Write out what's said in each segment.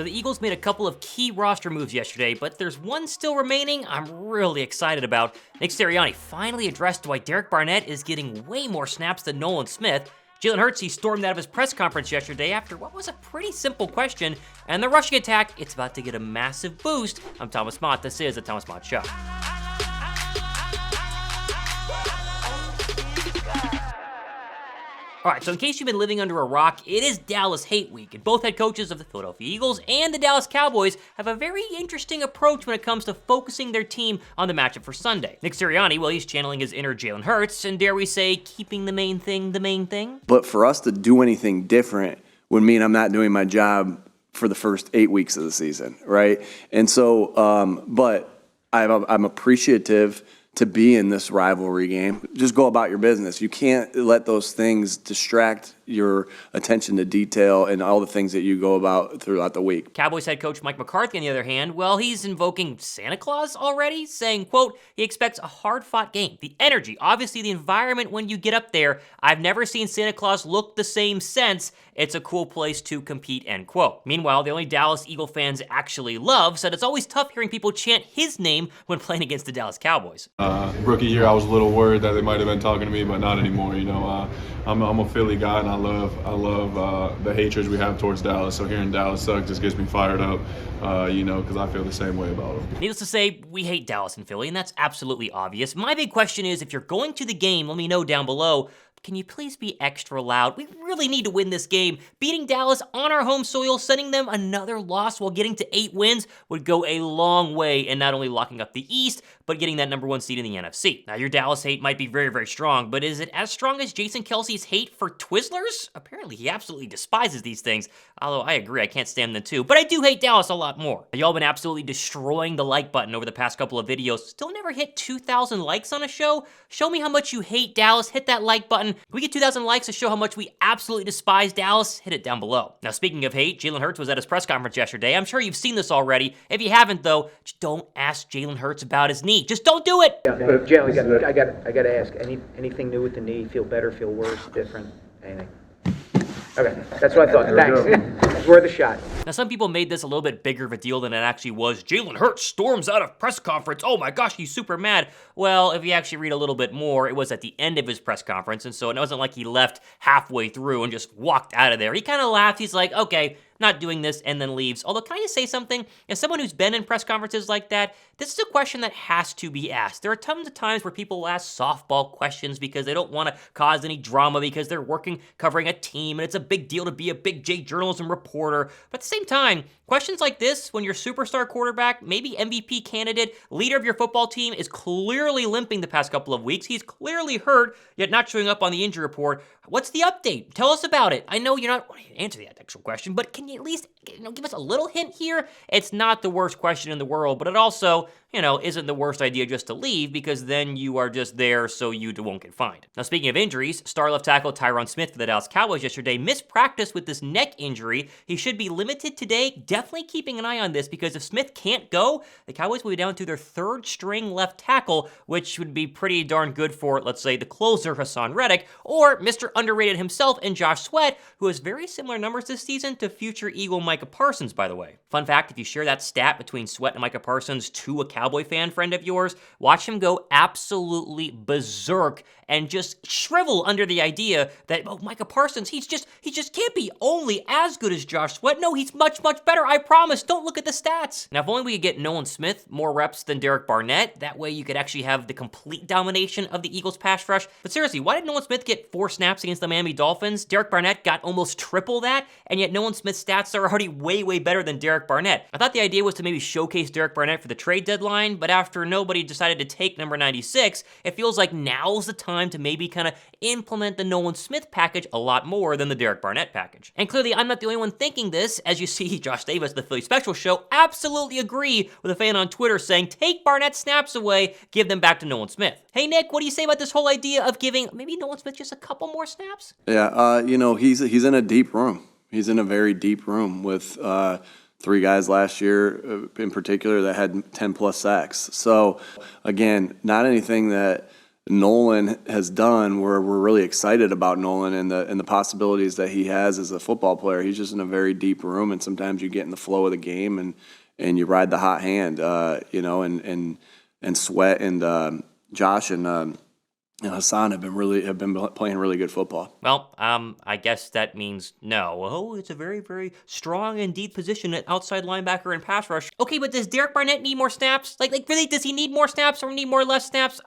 So the Eagles made a couple of key roster moves yesterday, but there's one still remaining I'm really excited about. Nick Sirianni finally addressed why Derek Barnett is getting way more snaps than Nolan Smith. Jalen Hurts, he stormed out of his press conference yesterday after what was a pretty simple question, and the rushing attack, it's about to get a massive boost. I'm Thomas Mott, this is the Thomas Mott Show. All right, so in case you've been living under a rock, it is Dallas Hate Week, and both head coaches of the Philadelphia Eagles and the Dallas Cowboys have a very interesting approach when it comes to focusing their team on the matchup for Sunday. Nick Sirianni, well, he's channeling his inner Jalen Hurts, and dare we say, keeping the main thing the main thing? But for us to do anything different would mean I'm not doing my job for the first 8 weeks of the season, right? And so, but I'm appreciative to be in this rivalry game. Just go about your business. You can't let those things distract your attention to detail and all the things that you go about throughout the week. Cowboys head coach Mike McCarthy, on the other hand, well, he's invoking Santa Claus already, saying, quote, he expects a hard-fought game. The energy, obviously the environment when you get up there, I've never seen Santa Claus look the same since. It's a cool place to compete, end quote. Meanwhile, the only Dallas Eagle fans actually love said it's always tough hearing people chant his name when playing against the Dallas Cowboys. Rookie year, I was a little worried that they might have been talking to me, but not anymore. You know, I'm a Philly guy, and I love the hatred we have towards Dallas. So hearing Dallas suck just gets me fired up, because I feel the same way about them. Needless to say, we hate Dallas and Philly, and that's absolutely obvious. My big question is, if you're going to the game, let me know down below. Can you please be extra loud? We really need to win this game. Beating Dallas on our home soil, sending them another loss while getting to 8 wins would go a long way in not only locking up the East, but getting that #1 seed in the NFC. Now, your Dallas hate might be very, very strong, but is it as strong as Jason Kelce's hate for Twizzlers? Apparently, he absolutely despises these things, although I agree, I can't stand them too. But I do hate Dallas a lot more. Y'all been absolutely destroying the like button over the past couple of videos. Still never hit 2,000 likes on a show? Show me how much you hate Dallas. Hit that like button. If we get 2,000 likes to show how much we absolutely despise Dallas, hit it down below. Now, speaking of hate, Jalen Hurts was at his press conference yesterday. I'm sure you've seen this already. If you haven't, though, just don't ask Jalen Hurts about his knee. Just don't do it. Yeah, but Jalen, I got to ask. Anything new with the knee? Feel better? Feel worse? Different? Anything? Okay, that's what I thought. Thanks. It's worth a shot. Now, some people made this a little bit bigger of a deal than it actually was. Jalen Hurts storms out of press conference. Oh my gosh, he's super mad. Well, if you actually read a little bit more, it was at the end of his press conference, and so it wasn't like he left halfway through and just walked out of there. He kind of laughed. He's like, okay, not doing this, and then leaves. Although, can I just say something? As someone who's been in press conferences like that, this is a question that has to be asked. There are tons of times where people will ask softball questions because they don't want to cause any drama because they're covering a team, and it's a big deal to be a big J journalism reporter. But at the same time, questions like this, when your superstar quarterback, maybe MVP candidate, leader of your football team, is clearly limping the past couple of weeks, he's clearly hurt, yet not showing up on the injury report. What's the update? Tell us about it. I know you're not wanting to answer the actual question, but can you at least give us a little hint here? It's not the worst question in the world, but it also, isn't the worst idea just to leave, because then you are just there so you won't get fined. Now, speaking of injuries, star left tackle Tyron Smith for the Dallas Cowboys yesterday missed practice with this neck injury. He should be limited today. Definitely keeping an eye on this, because if Smith can't go, the Cowboys will be down to their 3rd string left tackle, which would be pretty darn good for, let's say, the closer Hassan Reddick, or Mr. Underrated himself and Josh Sweat, who has very similar numbers this season to future Eagle Micah Parsons, by the way. Fun fact, if you share that stat between Sweat and Micah Parsons to a Cowboy fan friend of yours, watch him go absolutely berserk and just shrivel under the idea that, Micah Parsons, he just can't be only as good as Josh Sweat. No, he's much, much better, I promise. Don't look at the stats. Now, if only we could get Nolan Smith more reps than Derek Barnett, that way you could actually have the complete domination of the Eagles pass rush. But seriously, why did Nolan Smith get 4 snaps against the Miami Dolphins? Derek Barnett got almost triple that, and yet Nolan Smith's stats are already way, way better than Derek Barnett. I thought the idea was to maybe showcase Derek Barnett for the trade deadline, but after nobody decided to take number 96, it feels like now's the time to maybe kind of implement the Nolan Smith package a lot more than the Derek Barnett package. And clearly, I'm not the only one thinking this. As you see, Josh Davis, the Philly Special Show, absolutely agree with a fan on Twitter saying, take Barnett's snaps away, give them back to Nolan Smith. Hey, Nick, what do you say about this whole idea of giving maybe Nolan Smith just a couple more snaps? Yeah, he's in a deep room. He's in a very deep room with 3 guys last year in particular that had 10-plus sacks. So, again, not anything that Nolan has done, where we're really excited about Nolan and the possibilities that he has as a football player. He's just in a very deep room, and sometimes you get in the flow of the game and you ride the hot hand, and Sweat and Josh and Hassan have been playing really good football. Well, I guess that means no. Oh, it's a very, very strong and deep position at outside linebacker and pass rush. Okay, but does Derek Barnett need more snaps? Like really, does he need more snaps or need more less snaps?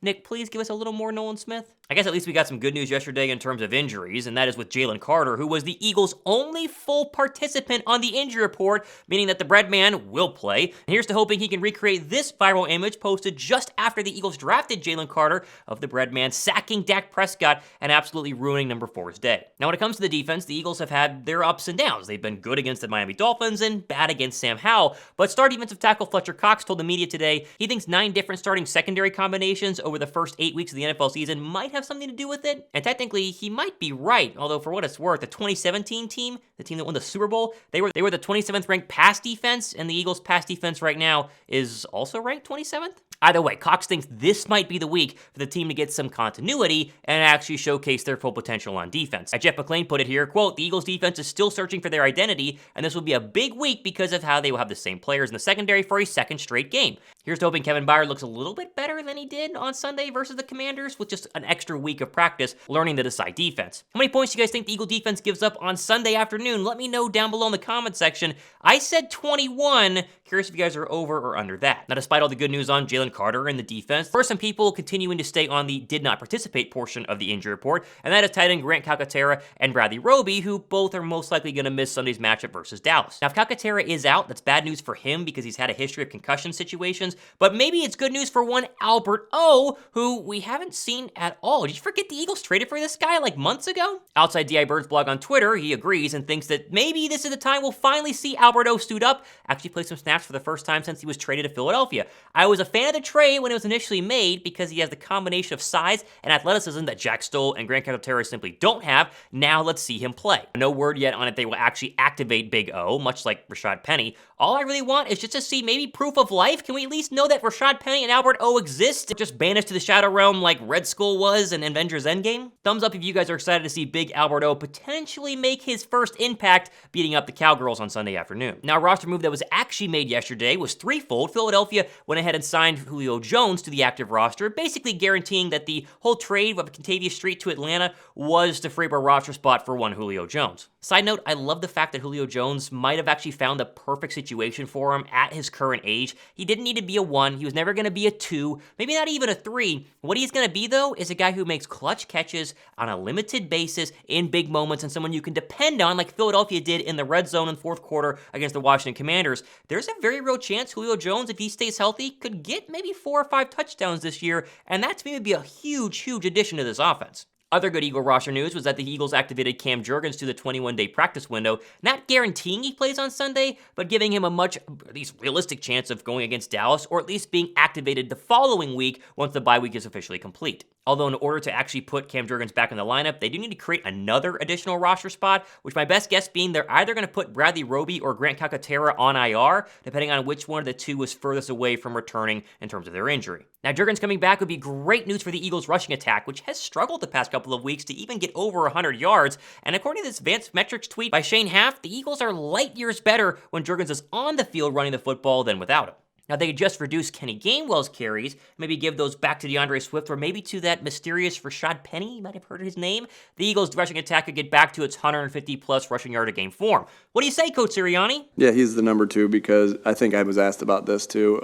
Nick, please give us a little more Nolan Smith. I guess at least we got some good news yesterday in terms of injuries, and that is with Jalen Carter, who was the Eagles' only full participant on the injury report, meaning that the bread man will play. And here's to hoping he can recreate this viral image posted just after the Eagles drafted Jalen Carter of the bread man sacking Dak Prescott and absolutely ruining number 4's day. Now, when it comes to the defense, the Eagles have had their ups and downs. They've been good against the Miami Dolphins and bad against Sam Howell, but star defensive tackle Fletcher Cox told the media today he thinks 9 different starting secondary combinations over the first 8 weeks of the NFL season might have something to do with it. And technically, he might be right, although for what it's worth, the 2017 team, the team that won the Super Bowl, they were the 27th ranked pass defense, and the Eagles' pass defense right now is also ranked 27th? Either way, Cox thinks this might be the week for the team to get some continuity and actually showcase their full potential on defense. As Jeff McClain put it here, quote, the Eagles defense is still searching for their identity, and this will be a big week because of how they will have the same players in the secondary for a second straight game. Here's to hoping Kevin Byard looks a little bit better than he did on Sunday versus the Commanders with just an extra week of practice learning the decide defense. How many points do you guys think the Eagle defense gives up on Sunday afternoon? Let me know down below in the comment section. I said 21. Curious if you guys are over or under that. Now, despite all the good news on Jalen Carter and the defense, there are some people continuing to stay on the did not participate portion of the injury report, and that is tight end Grant Calcaterra and Bradley Roby, who both are most likely going to miss Sunday's matchup versus Dallas. Now, if Calcaterra is out, that's bad news for him because he's had a history of concussion situations, but maybe it's good news for one Albert O, who we haven't seen at all. Did you forget the Eagles traded for this guy like months ago? Outside D.I. Bird's blog on Twitter, he agrees and thinks that maybe this is the time we'll finally see Albert O suit up, actually play some snaps for the first time since he was traded to Philadelphia. I was a fan of the trade when it was initially made because he has the combination of size and athleticism that Jack Stoll and Grant Calcaterra simply don't have. Now let's see him play. No word yet on if they will actually activate Big O, much like Rashad Penny. All I really want is just to see maybe proof of life. Can we at least know that Rashad Penny and Albert O exist? Just banished to the Shadow Realm like Red Skull was in Avengers Endgame? Thumbs up if you guys are excited to see Big Albert O potentially make his first impact beating up the Cowgirls on Sunday afternoon. Now, a roster move that was actually made yesterday was threefold. Philadelphia went ahead and signed Julio Jones to the active roster, basically guaranteeing that the whole trade of Kentavious Street to Atlanta was to free up a roster spot for one Julio Jones. Side note, I love the fact that Julio Jones might have actually found the perfect situation for him at his current age. He didn't need to be a 1. He was never going to be a 2, maybe not even a 3. What he's going to be, though, is a guy who makes clutch catches on a limited basis in big moments and someone you can depend on like Philadelphia did in the red zone in the fourth quarter against the Washington Commanders. There's a very real chance Julio Jones, if he stays healthy, could get maybe 4 or 5 touchdowns this year, and that to me would be a huge, huge addition to this offense. Other good Eagle roster news was that the Eagles activated Cam Jurgens to the 21-day practice window, not guaranteeing he plays on Sunday, but giving him a much, at least realistic chance of going against Dallas, or at least being activated the following week once the bye week is officially complete. Although in order to actually put Cam Jurgens back in the lineup, they do need to create another additional roster spot, which my best guess being they're either going to put Bradley Roby or Grant Calcaterra on IR, depending on which one of the two was furthest away from returning in terms of their injury. Now, Jurgens coming back would be great news for the Eagles' rushing attack, which has struggled the past couple of weeks to even get over 100 yards. And according to this advanced metrics tweet by Shane Haft, the Eagles are light years better when Jurgens is on the field running the football than without him. Now, they could just reduce Kenny Gainwell's carries, maybe give those back to DeAndre Swift, or maybe to that mysterious Rashad Penny, you might have heard his name. The Eagles' rushing attack could get back to its 150-plus rushing yard a game form. What do you say, Coach Sirianni? Yeah, he's the number 2 because I think I was asked about this too,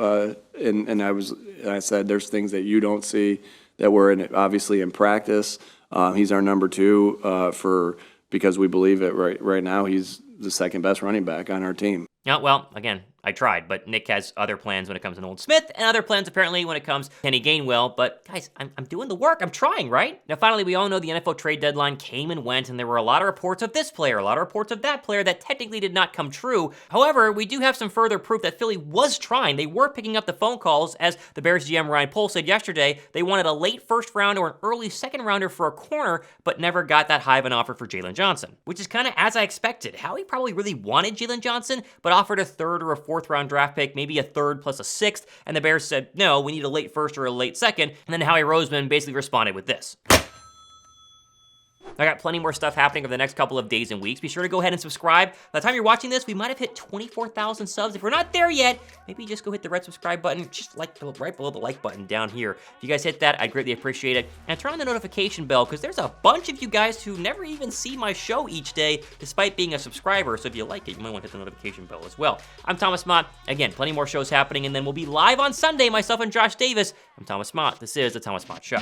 and I said there's things that you don't see that were obviously in practice. He's our number 2 because we believe it right now. He's the second best running back on our team. Yeah, well, again, I tried, but Nick has other plans when it comes to Nolan Smith and other plans apparently when it comes to Kenny Gainwell. But guys, I'm doing the work. I'm trying, right? Now, finally, we all know the NFL trade deadline came and went, and there were a lot of reports of this player, a lot of reports of that player that technically did not come true. However, we do have some further proof that Philly was trying. They were picking up the phone calls, as the Bears GM Ryan Poles said yesterday. They wanted a late first round or an early second rounder for a corner, but never got that high of an offer for Jaylon Johnson, which is kind of as I expected. Howie probably really wanted Jaylon Johnson, but offered a 3rd or a 4th round draft pick, maybe a 3rd plus a 6th, and the Bears said, no, we need a late 1st or a late 2nd, and then Howie Roseman basically responded with this. I got plenty more stuff happening over the next couple of days and weeks. Be sure to go ahead and subscribe. By the time you're watching this, we might have hit 24,000 subs. If we're not there yet, maybe just go hit the red subscribe button, just like right below the like button down here. If you guys hit that, I'd greatly appreciate it. And turn on the notification bell, because there's a bunch of you guys who never even see my show each day, despite being a subscriber. So if you like it, you might want to hit the notification bell as well. I'm Thomas Mott. Again, plenty more shows happening, and then we'll be live on Sunday, myself and Josh Davis. I'm Thomas Mott. This is The Thomas Mott Show.